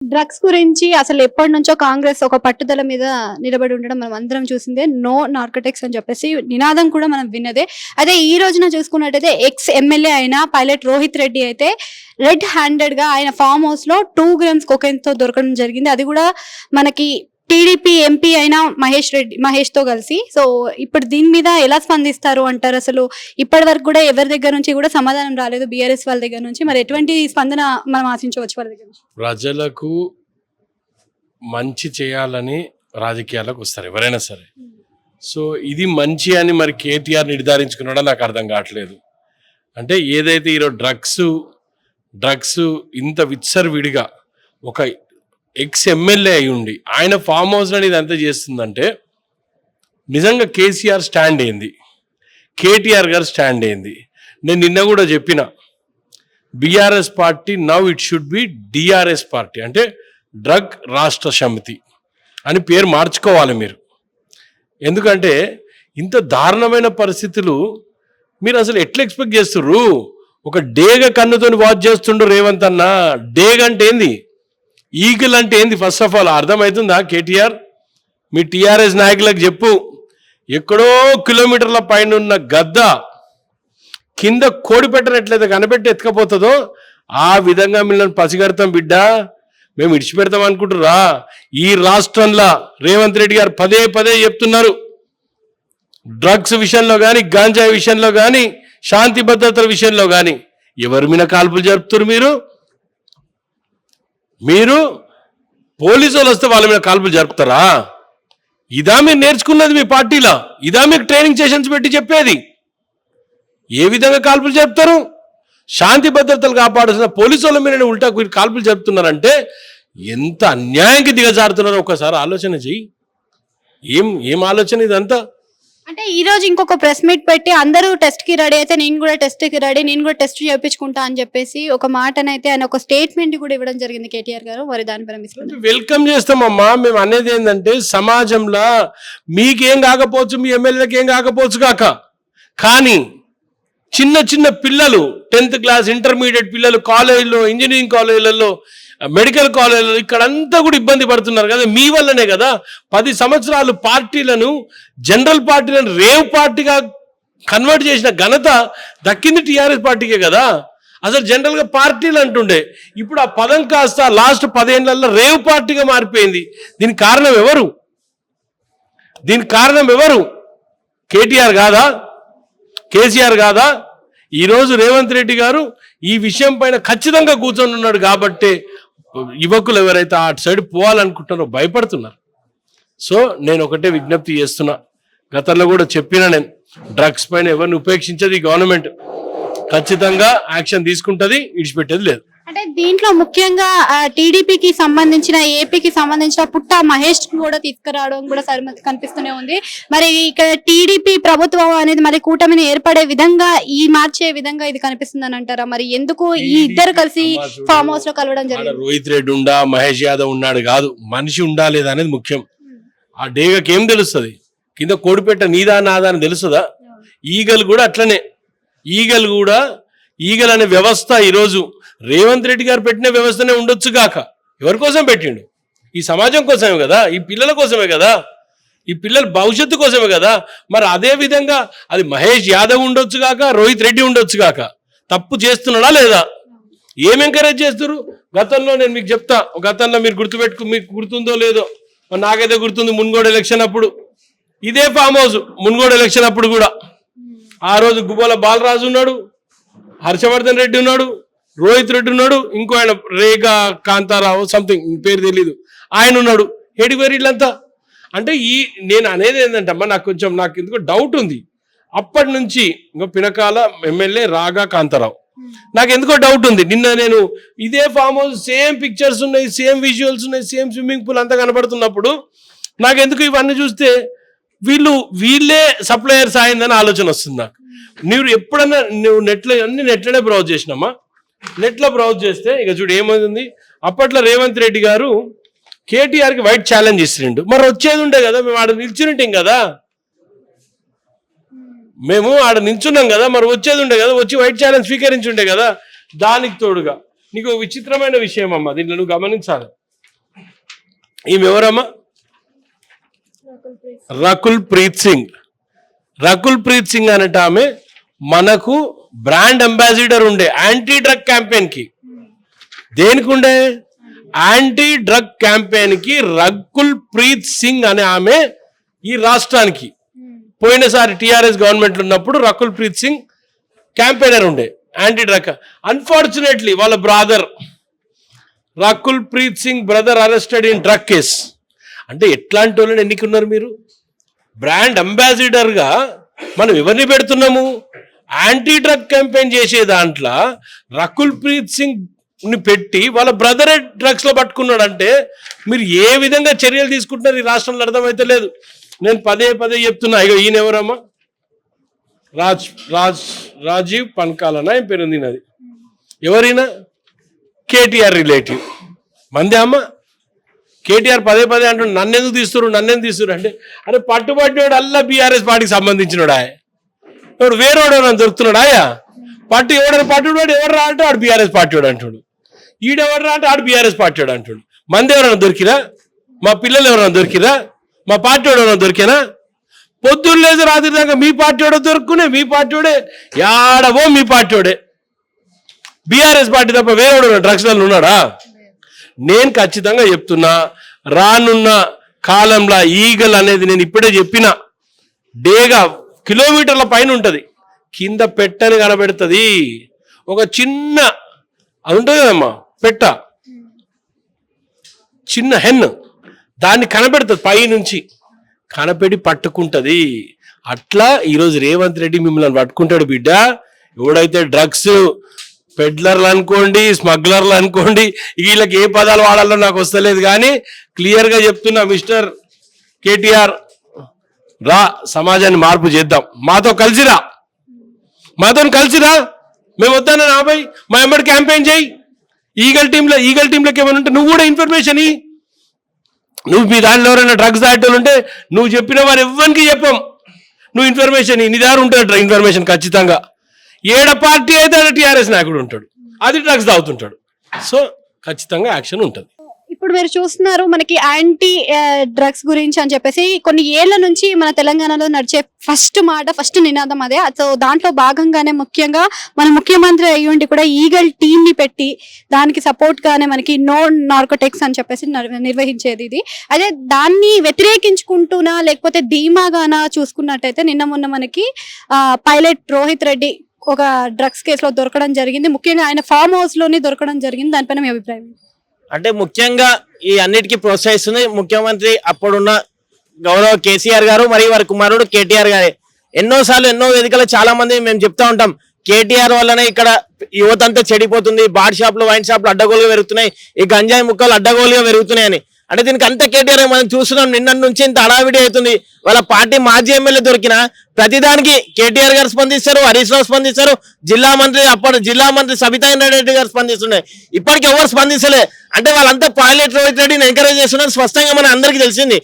Drugs గురించి అసలు ఎప్పటి నుంచో కాంగ్రెస్ ఒక పట్టుదల మీద నిలబడి ఉండడం మనం అందరం చూసిందే. నో నార్కోటిక్స్ అని చెప్పేసి నినాదం కూడా మనం విన్నదే. అదే ఈ రోజున చూసుకున్నట్టయితే ఎక్స్ ఎమ్మెల్యే అయిన పైలట్ రోహిత్ రెడ్డి అయితే రెడ్ హ్యాండెడ్ గా ఆయన ఫామ్ హౌస్ లో 2 grams cocaine తో దొరకడం జరిగింది. అది కూడా మనకి టీడీపీ ఎంపీ అయిన మహేష్ తో కలిసి. సో ఇప్పుడు దీని మీద ఎలా స్పందిస్తారు అంటారు? అసలు ఇప్పటి వరకు కూడా ఎవరి దగ్గర నుంచి కూడా సమాధానం రాలేదు బీఆర్ఎస్ వాళ్ళ దగ్గర నుంచి. మరి ఎటువంటి స్పందన మనం ఆశించవచ్చు వాళ్ళ దగ్గర నుంచి? ప్రజలకు మంచి చేయాలని రాజకీయాలకు వస్తారు ఎవరైనా సరే. సో ఇది మంచి అని మరి కేటీఆర్ నిర్ధారించుకున్నాడో నాకు అర్థం కావట్లేదు. అంటే ఏదైతే ఈరోజు డ్రగ్స్ ఇంత విచ్చర్విడిగా ఒక ఎక్స్ ఎమ్మెల్యే అయి ఉండి ఆయన ఫామ్ హౌస్ అనేది అంతా చేస్తుందంటే నిజంగా కేసీఆర్ స్టాండ్ ఏంది, కేటీఆర్ గారు స్టాండ్ ఏంది? నేను నిన్న కూడా చెప్పిన BRS party now it should be DRS party, అంటే డ్రగ్ రాష్ట్ర సమితి అని పేరు మార్చుకోవాలి మీరు. ఎందుకంటే ఇంత దారుణమైన పరిస్థితులు మీరు అసలు ఎట్లా ఎక్స్పెక్ట్ చేస్తుర్రు? ఒక డేగ కన్నుతోని వాచ్ చేస్తుండ్రు రేవంత్ అన్న. డేగ అంటే ఏంది, ఈగిల్ అంటే ఏంది? ఫస్ట్ ఆఫ్ ఆల్ అర్థమవుతుందా కేటీఆర్? మీ టీఆర్ఎస్ నాయకులకు చెప్పు, ఎక్కడో కిలోమీటర్ల పైన ఉన్న గద్ద కింద కోడి పెట్టనట్లయితే కనిపెట్టి ఎత్తుకపోతుందో ఆ విధంగా మిమ్మల్ని పసిగడతాం బిడ్డ, మేము ఇడిచిపెడతాం అనుకుంటురా? ఈ రాష్ట్రంలో రేవంత్ రెడ్డి గారు పదే పదే చెప్తున్నారు, డ్రగ్స్ విషయంలో కానీ, గాంజాయి విషయంలో కానీ, శాంతి భద్రతల విషయంలో కానీ ఎవరి మీద కాల్పులు జరుపుతారు మీరు? పోలీసు వాళ్ళు వస్తే వాళ్ళ మీద కాల్పులు జరుపుతారా? ఇదా మీరు నేర్చుకున్నది మీ పార్టీలో? ఇదా మీకు ట్రైనింగ్ సెషన్స్ పెట్టి చెప్పేది? ఏ విధంగా కాల్పులు జరుపుతారు? శాంతి భద్రతలు కాపాడాల్సిన పోలీసు వాళ్ళ మీద ఉల్టా కాల్పులు జరుపుతున్నారంటే ఎంత అన్యాయంకి దిగజారుతున్నారో ఒకసారి ఆలోచన చెయ్యి. ఏం ఆలోచన ఇదంతా? అంటే ఈ రోజు ఇంకొక ప్రెస్ మీట్ పెట్టి అందరూ టెస్ట్ కి రెడీ అయితే నేను కూడా టెస్ట్ కి రెడీ, నేను కూడా టెస్ట్ చేయించుకుంటా అని చెప్పేసి ఒక మాటనైతే ఆయన ఒక స్టేట్మెంట్ కూడా ఇవ్వడం జరిగింది కేటీఆర్ గారు. మరి దానిపైన వెల్కమ్ చేస్తామమ్మా. మేము అనేది ఏంటంటే సమాజంలో మీకేం కాకపోవచ్చు, మీ ఎమ్మెల్యేలకు ఏం కాకపోవచ్చు కాక, కానీ చిన్న పిల్లలు 10th క్లాస్ ఇంటర్మీడియట్ పిల్లలు కాలేజీలో, ఇంజనీరింగ్ కాలేజీలలో, మెడికల్ కాలేజీలో ఇక్కడంతా కూడా ఇబ్బంది పడుతున్నారు కదా, మీ వల్లనే కదా. 10 సంవత్సరాలు పార్టీలను, జనరల్ పార్టీలను రేవ్ పార్టీగా కన్వర్ట్ చేసిన ఘనత దక్కింది టీఆర్ఎస్ పార్టీకే కదా. అసలు జనరల్గా పార్టీలు అంటుండే, ఇప్పుడు ఆ పదం కాస్త లాస్ట్ 10 ఏళ్లలో రేవ్ పార్టీగా మారిపోయింది. దీనికి కారణం ఎవరు? కేటీఆర్ కాదా? కేసీఆర్ కాదా? ఈరోజు రేవంత్ రెడ్డి గారు ఈ విషయం పైన ఖచ్చితంగా కూర్చొని ఉన్నాడు కాబట్టి యువకులు ఎవరైతే అటు సైడ్ పోవాలనుకుంటున్నారో భయపడుతున్నారు. సో నేను ఒకటే విజ్ఞప్తి చేస్తున్నా, గతంలో కూడా చెప్పిన, నేను డ్రగ్స్ పైన ఎవరిని ఉపేక్షించేది ఈ గవర్నమెంట్ ఖచ్చితంగా యాక్షన్ తీసుకుంటుంది, ఇడిచిపెట్టేది లేదు. అంటే దీంట్లో ముఖ్యంగా టీడీపీకి సంబంధించిన, ఏపీకి సంబంధించిన పుట్ట మహేష్ కూడా తీసుకురావడం కూడా కనిపిస్తూనే ఉంది. మరి ఇక్కడ టీడీపీ ప్రభుత్వం అనేది మరి కూటమిని ఏర్పడే విధంగా, మార్చే విధంగా ఇది కనిపిస్తుంది అని అంటారా? మరి ఎందుకు ఈ ఇద్దరు కలిసి ఫామ్ హౌస్ లో కలవడం జరిగింది? రోహిత్ రెడ్డి ఉండా, మహేష్ యాదవ్ ఉన్నాడు కాదు, మనిషి ఉండా లేదా అనేది ముఖ్యం. ఆ డేగకి ఏం తెలుస్తుంది? కింద కోడిపెట్ట నీదా నాదా అని తెలుస్తుందా? ఈగలు కూడా అట్లనే. ఈగల్ అనే వ్యవస్థ ఈరోజు రేవంత్ రెడ్డి గారు పెట్టిన వ్యవస్థనే ఉండొచ్చు కాక ఎవరి కోసం పెట్టిండు? ఈ సమాజం కోసమే కదా, ఈ పిల్లల కోసమే కదా, ఈ పిల్లల భవిష్యత్తు కోసమే కదా. మరి అదే విధంగా అది మహేష్ యాదవ్ ఉండొచ్చు కాక, రోహిత్ రెడ్డి ఉండొచ్చు కాక, తప్పు చేస్తున్నాడా లేదా? ఏం ఎంకరేజ్ చేస్తారు? గతంలో నేను మీకు చెప్తా, గతంలో మీరు మీకు గుర్తుందో లేదో, నాకైతే గుర్తుంది, మున్గోడు ఎలక్షన్ అప్పుడు ఇదే ఫామ్ హౌస్, మున్గోడు ఎలక్షన్ అప్పుడు కూడా ఆ రోజు గుబ్బల బాలరాజు ఉన్నాడు, హర్షవర్ధన్ రెడ్డి ఉన్నాడు, రోహిత్ రెడ్డి ఉన్నాడు, ఇంకో ఆయన రేగా కాంతారావు సంథింగ్ పేరు తెలీదు, ఆయన ఉన్నాడు. వీళ్ళంతా అంటే నేను అనేది ఏంటంటే అమ్మా, నాకు ఎందుకో డౌట్ ఉంది. అప్పటి నుంచి ఇంకో పినకాల ఎమ్మెల్యే రాగా కాంతారావు, నాకు ఎందుకో డౌట్ ఉంది. నిన్న నేను ఇదే ఫామ్ హౌస్, సేమ్ పిక్చర్స్ ఉన్నాయి, సేమ్ విజువల్స్ ఉన్నాయి, సేమ్ స్విమ్మింగ్ పూల్ అంతా కనబడుతున్నప్పుడు నాకు ఎందుకు ఇవన్నీ చూస్తే వీళ్ళే సప్లయర్స్ అయిందని ఆలోచన వస్తుంది నాకు. ఎప్పుడన్నా నెట్లోనే బ్రౌజ్ చేసినామా? నెట్లో బ్రౌజ్ చేస్తే ఇక చూడు ఏమైంది. అప్పట్లో రేవంత్ రెడ్డి గారు కేటీఆర్కి వైట్ ఛాలెంజ్ ఇస్తుండు, మరి వచ్చేది ఉండే కదా, మేము ఆడ నిల్చునింటాం కదా, మరి వచ్చేది ఉండే కదా, వచ్చి వైట్ ఛాలెంజ్ స్వీకరించుండే కదా. దానికి తోడుగా నీకు విచిత్రమైన విషయం అమ్మ, దీంట్లో నువ్వు గమనించాలి. ఈమె ఎవరమ్మా? రకుల్ ప్రీత్ సింగ్. రకుల్ ప్రీత్ సింగ్ అనేట ఆమె మనకు బ్రాండ్ అంబాసిడర్ ఉండే యాంటీ డ్రగ్ క్యాంపెయిన్ కి. దేనికి ఉండే? యాంటీ డ్రగ్ క్యాంపెయిన్ కి రకుల్ ప్రీత్ సింగ్ అనే ఆమె ఈ రాష్ట్రానికి పోయినసారి టిఆర్ఎస్ గవర్నమెంట్ ఉన్నప్పుడు రకుల్ ప్రీత్ సింగ్ క్యాంపెయినర్ ఉండే యాంటీ డ్రగ్. అన్ఫార్చునేట్లీ వాళ్ళ brother Rakul Preet Singh brother arrested in drug case. అంటే ఎట్లాంటి వాళ్ళని ఎన్నికున్నారు మీరు? బ్రాండ్ అంబాసిడర్గా మనం ఎవరిని పెడుతున్నాము? యాంటీ డ్రగ్ క్యాంపెయిన్ చేసే దాంట్లో రకుల్ ప్రీత్ సింగ్ ని పెట్టి వాళ్ళ బ్రదరే డ్రగ్స్ లో పట్టుకున్నాడు. అంటే మీరు ఏ విధంగా చర్యలు తీసుకుంటున్నారు ఈ రాష్ట్రంలో అర్థమైతే లేదు. నేను పదే చెప్తున్నా. ఇక ఈయన ఎవరమ్మా? రాజీవ్ పన్కాలనా ఏం పేరు ఉంది నాది. ఎవరైనా కేటీఆర్ రిలేటివ్ మందే అమ్మ. కేటీఆర్ పదే అంటుండే నన్నెందుకు తీస్తున్నారు అంటే అరే పట్టుబట్టివాడు అల్లా బీఆర్ఎస్ పార్టీకి సంబంధించినోడా? ఎవడు వేరేవాడు నన్ను దొరుకుతున్నాడు ఆయా పార్టీ ఎవడని పట్టుబడి ఎవరు రా అంటే వాడు బీఆర్ఎస్ పార్టీ వాడు అంటాడు. ఈడెవరు రా అంటే ఆడు బీఆర్ఎస్ పార్టీ వాడు అంటాడు. మంది ఎవరైనా దొరికిరా? మా పిల్లలు ఎవరైనా దొరికిరా? మా పార్టీ వాడు ఎవరైనా దొరికినా? పొద్దున్న లేదు రాత్రి దాకా మీ పార్టీ వాడు దొరుకునే మీ పార్టీ వాడే యాడవో మీ పార్టీ వాడే. బీఆర్ఎస్ పార్టీ తప్ప వేరేవాడు డ్రగ్స్లలో ఉన్నాడా? నేను ఖచ్చితంగా చెప్తున్నా, రానున్న కాలంలో ఈగల్ అనేది నేను ఇప్పుడే చెప్పిన డేగా కిలోమీటర్ల పైన ఉంటుంది, కింద పెట్టని కనబెడుతుంది. ఒక చిన్న అది ఉంటుంది కదమ్మా పెట్ట, చిన్న హెన్, దాన్ని కనబెడుతుంది పైనుంచి కనపెట్టి పట్టుకుంటుంది. అట్లా ఈరోజు రేవంత్ రెడ్డి మిమ్మల్ని పట్టుకుంటాడు బిడ్డ. ఎవడైతే డ్రగ్స్ పెడ్లర్లు అనుకోండి, స్మగ్లర్లు అనుకోండి, వీళ్ళకి ఏ పదాలు వాడాలో నాకు వస్తలేదు. కానీ క్లియర్గా చెప్తున్నా, మిస్టర్ కేటీఆర్ రా, సమాజాన్ని మార్పు చేద్దాం. మాతో కలిసిరా, మేము వద్దాను నాబాయ్, మా ఎంబడి క్యాంపెయిన్ చేయి. ఈగల్ టీంలోకి ఏమైనా ఉంటే నువ్వు కూడా ఇన్ఫర్మేషన్ ఇ. నువ్వు మీ దాంట్లో ఎవరైనా డ్రగ్స్ దాటోళ్ళు ఉంటే నువ్వు చెప్పిన వారు ఎవ్వరికి చెప్పం. నువ్వు ఇన్ఫర్మేషన్ నీ దగ్గర ఉంటుంది ఇన్ఫర్మేషన్ ఖచ్చితంగా. ఏడ పార్టీ అయితే టీఆర్ఎస్ నాయకుడు ఉంటాడు, అది డ్రగ్స్ తాగుతుంటాడు. సో ఖచ్చితంగా యాక్షన్ ఉంటుంది. ఇప్పుడు మీరు చూస్తున్నారు మనకి యాంటీ డ్రగ్స్ గురించి అని చెప్పేసి కొన్ని ఏళ్ల నుంచి మన తెలంగాణలో నడిచే ఫస్ట్ నినాదం అదే. సో దాంట్లో భాగంగానే ముఖ్యంగా మన ముఖ్యమంత్రి అయ్యుండి కూడా ఈగల్ టీమ్ ని పెట్టి దానికి సపోర్ట్ గానే మనకి నో నార్కోటిక్స్ అని చెప్పేసి నిర్వహించేది ఇది. అదే దాన్ని వ్యతిరేకించుకుంటూనా లేకపోతే ధీమాగానా చూసుకున్నట్టయితే నిన్న మొన్న మనకి పైలట్ రోహిత్ రెడ్డి ఒక డ్రగ్స్ కేసులో దొరకడం జరిగింది. ముఖ్యంగా ఆయన ఫామ్ హౌస్ లోనే దొరకడం జరిగింది. దానిపైన మీ అభిప్రాయం? అంటే ముఖ్యంగా ఈ అన్నిటికీ ప్రోత్సహిస్తుంది ముఖ్యమంత్రి అప్పుడున్న గౌరవ కేసీఆర్ గారు మరియు వారి కుమారుడు కేటీఆర్ గారే. ఎన్నోసార్లు ఎన్నో వేదికలు చాలా మంది మేము చెప్తా ఉంటాం, కేటీఆర్ వల్లనే ఇక్కడ యువత అంతా చెడిపోతుంది, బార్ షాప్లు వైన్ షాప్లు అడ్డగోలుగా పెరుగుతున్నాయి, ఈ గంజాయి ముక్కలు అడ్డగోలుగా పెరుగుతున్నాయని. అంటే దీనికి అంతా కేటీఆర్ మనం చూస్తున్నాం. నిన్న నుంచి ఇంత హడావిడి అవుతుంది. వాళ్ళ పార్టీ మాజీ ఎమ్మెల్యే దొరికిన ప్రతిదానికి కేటీఆర్ గారు స్పందిస్తారు, హరీష్ రావు స్పందిస్తారు, జిల్లా మంత్రి సబితా రెడ్డి గారు స్పందిస్తున్నాయి. ఇప్పటికి ఎవరు స్పందించలే. అంటే వాళ్ళంతా పైలట్ రోహిత్ రెడ్డిని ఎంకరేజ్ చేస్తున్నారు. స్పష్టంగా మన అందరికీ తెలిసింది.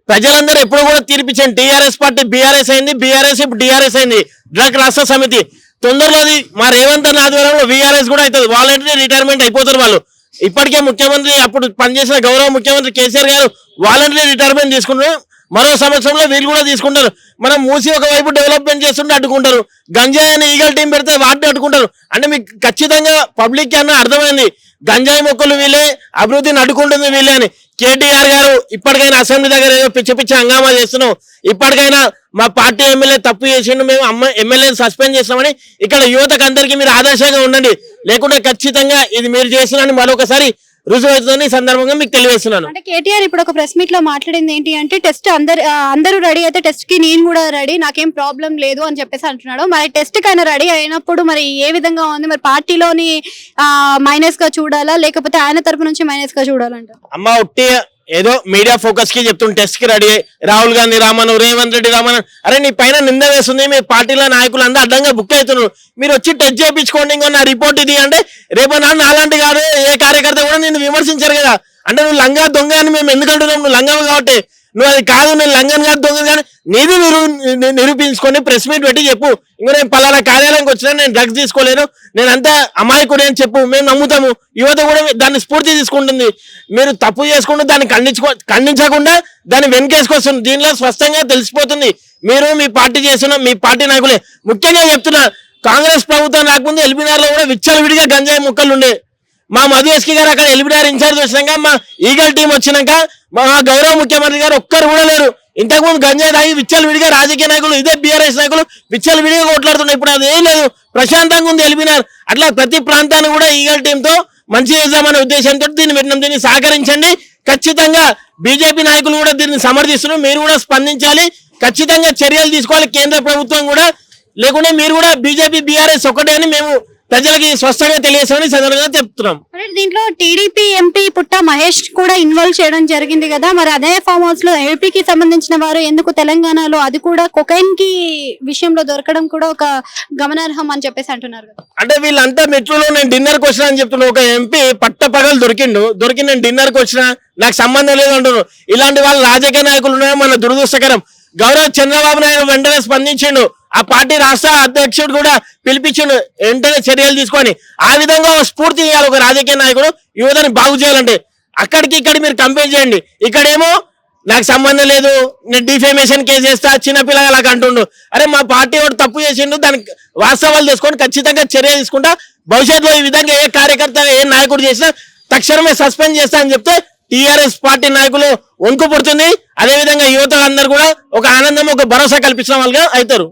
ప్రజలందరూ ఎప్పుడు కూడా తీర్పిచ్చాను, టీఆర్ఎస్ పార్టీ బీఆర్ఎస్ అయింది, బీఆర్ఎస్ ఇప్పుడు టీఆర్ఎస్ అయింది. డ్రగ్ రాష్ట్ర సమితి తొందరలోది మా రేవంత్ అన్న ఆధ్వర్యంలో వీఆర్ఎస్ కూడా అవుతుంది. వాలంటరీ రిటైర్మెంట్ అయిపోతారు వాళ్ళు. ఇప్పటికే ముఖ్యమంత్రి అప్పుడు పనిచేసిన గౌరవ ముఖ్యమంత్రి కేసీఆర్ గారు వాలంటరీ రిటైర్మెంట్ తీసుకుంటారు. మరో సంవత్సరంలో వీళ్ళు కూడా తీసుకుంటారు. మనం మూసి ఒకవైపు డెవలప్మెంట్ చేస్తుంటే అడ్డుకుంటారు, గంజాయి అని ఈగల్ టీం పెడితే వాటిని అడ్డుకుంటారు. అంటే మీకు ఖచ్చితంగా పబ్లిక్ అన్న అర్థమైంది, గంజాయి మొక్కలు వీళ్ళే, అభివృద్ధిని అడ్డుకుంటుంది వీళ్ళే అని. కేటీఆర్ గారు ఇప్పటికైనా అసెంబ్లీ దగ్గర ఏదో పిచ్చి హంగామా చేస్తున్నాం, ఇప్పటికైనా మా పార్టీ ఎమ్మెల్యే తప్పు చేసిండు, మేము ఎమ్మెల్యేని సస్పెండ్ చేస్తామని ఇక్కడ యువతకు అందరికీ మీరు ఆదర్శంగా ఉండండి. లేకుంటే ఖచ్చితంగా ఇది మీరు చేస్తున్నారని మరొకసారి రుజువు అవుతుందని సందర్భంగా మీకు తెలియజేస్తున్నాను. అంటే కేటీఆర్ ఇప్పుడు ఒక ప్రెస్ మీట్ లో మాట్లాడింది ఏంటి అంటే టెస్ట్ అందరూ రెడీ అయితే టెస్ట్ కి నేను కూడా రెడీ, నాకేం ప్రాబ్లం లేదు అని చెప్పేసి అంటున్నాడు. మరి టెస్ట్ కి ఆయన రెడీ అయినప్పుడు మరి ఏ విధంగా ఉంది? మరి పార్టీలోని మైనస్ గా చూడాలా లేకపోతే ఆయన తరపు నుంచి మైనస్ గా చూడాలంట? అమ్మ ఉట్టి ఏదో మీడియా ఫోకస్ కి చెప్తుంటే టెస్ట్ కి రెడీ, రాహుల్ గాంధీ రామను, రేవంత్ రెడ్డి రామను, అరే నీ పైన నింద వేస్తుంది, మీ పార్టీలో నాయకులు అందరూ అడ్డంగా బుక్ అవుతున్నారు, మీరు వచ్చి టెస్ట్ చేయించుకోండి, ఇంకో నా రిపోర్ట్ ఇది అంటే రేపు నాలాంటి కాదు ఏ కార్యకర్త కూడా నేను విమర్శించారు కదా. అంటే నువ్వు లంగా దొంగ అని మేము ఎందుకు అంటున్నాం? నువ్వు లంగా కాబట్టి నువ్వు అది కాదు, నేను లంగన్ కాదు దొంగ కానీ నీది నిరూపించుకొని ప్రెస్ మీట్ పెట్టి చెప్పు. ఇంకో నేను పలానా కార్యాలయానికి వచ్చినా, నేను డ్రగ్స్ తీసుకోలేను, నేను అంతా అమాయకుడు అని చెప్పు. మేము నమ్ముతాము, యువత కూడా దాన్ని స్ఫూర్తి తీసుకుంటుంది. మీరు తప్పు చేసుకుంటూ దాన్ని ఖండించకుండా దాన్ని వెనకేసుకొస్తుంది. దీనిలో స్పష్టంగా తెలిసిపోతుంది మీరు మీ పార్టీ చేస్తున్న మీ పార్టీ నాయకులే. ముఖ్యంగా చెప్తున్నా, కాంగ్రెస్ ప్రభుత్వం రాకముందు ఎల్బీనగర్ లో కూడా విచ్చలవిడిగా గంజాయి ముక్కలు ఉండే. మా మధు ఎస్కి గారు అక్కడ ఎల్బీనగర్ ఇన్ఛార్జ్ వచ్చినాక, మా ఈగల్ టీం వచ్చినాక మా గౌరవ ముఖ్యమంత్రి గారు ఒక్కరు కూడా లేరు. ఇంతకుముందు గంజాయి తాగి విచ్చలవిడిగా రాజకీయ నాయకులు, ఇదే బీఆర్ఎస్ నాయకులు విచ్చలవిడిగా కొట్లాడుతున్నాయి. ఇప్పుడు అది ఏం లేదు, ప్రశాంతంగా ఉంది ఎల్బీనగర్. అట్లా ప్రతి ప్రాంతాన్ని కూడా ఈగల్ టీంతో మంచి చేద్దామనే ఉద్దేశంతో దీన్ని పెట్టినాం. దీన్ని సహకరించండి. ఖచ్చితంగా బీజేపీ నాయకులు కూడా దీన్ని సమర్థిస్తున్నారు. మీరు కూడా స్పందించాలి, ఖచ్చితంగా చర్యలు తీసుకోవాలి కేంద్ర ప్రభుత్వం కూడా. లేకుంటే మీరు కూడా బీజేపీ బీఆర్ఎస్ ఒకటే అని మేము ప్రజలకి స్పష్టంగా తెలియజేస్తామని సందర్భంగా చెప్తున్నాం. దీంట్లో టీడీపీ ఎంపీ పుట్ట మహేష్ కూడా ఇన్వాల్వ్ చేయడం జరిగింది కదా, మరి అదే ఫామ్ హౌస్ లో ఏపీకి సంబంధించిన వారు ఎందుకు తెలంగాణలో, అది కూడా కొకైన్ కి విషయంలో దొరకడం కూడా ఒక గమనార్హం అని చెప్పేసి అంటున్నారు కదా. అంటే వీళ్ళంతా మెట్రోలో నేను డిన్నర్ కి వచ్చినా అని చెప్తున్నా. ఒక ఎంపీ పట్టపగలు దొరికి నేను డిన్నర్ కి వచ్చినా, నాకు సంబంధం లేదు అంటున్నారు. ఇలాంటి వాళ్ళు రాజకీయ నాయకులు ఉన్నాయో మన దురదృష్టకరం. గౌరవ చంద్రబాబు నాయుడు వెంటనే స్పందించిండు. ఆ పార్టీ రాష్ట్ర అధ్యక్షుడు కూడా పిలిపించిండు వెంటనే చర్యలు తీసుకొని. ఆ విధంగా స్ఫూర్తి చేయాలి ఒక రాజకీయ నాయకుడు యువతని బాగు చేయాలంటే. అక్కడికి ఇక్కడ మీరు కంపేర్ చేయండి. ఇక్కడేమో నాకు సంబంధం లేదు, నేను డిఫేమేషన్ కేసు చేస్తా, చిన్నపిల్లలకు అంటుండు. అరే మా పార్టీ వాడు తప్పు చేసిండు, దానికి వాస్తవాలు తీసుకొని ఖచ్చితంగా చర్య తీసుకుంటా. భవిష్యత్తులో ఈ విధంగా ఏ కార్యకర్త ఏ నాయకుడు చేసినా తక్షణమే సస్పెండ్ చేస్తా అని చెప్తే టీఆర్ఎస్ పార్టీ నాయకులు వణుకు పుడుతుంది. అదేవిధంగా యువత అందరూ కూడా ఒక ఆనందం, ఒక భరోసా కల్పించిన వాళ్ళుగా అవుతారు.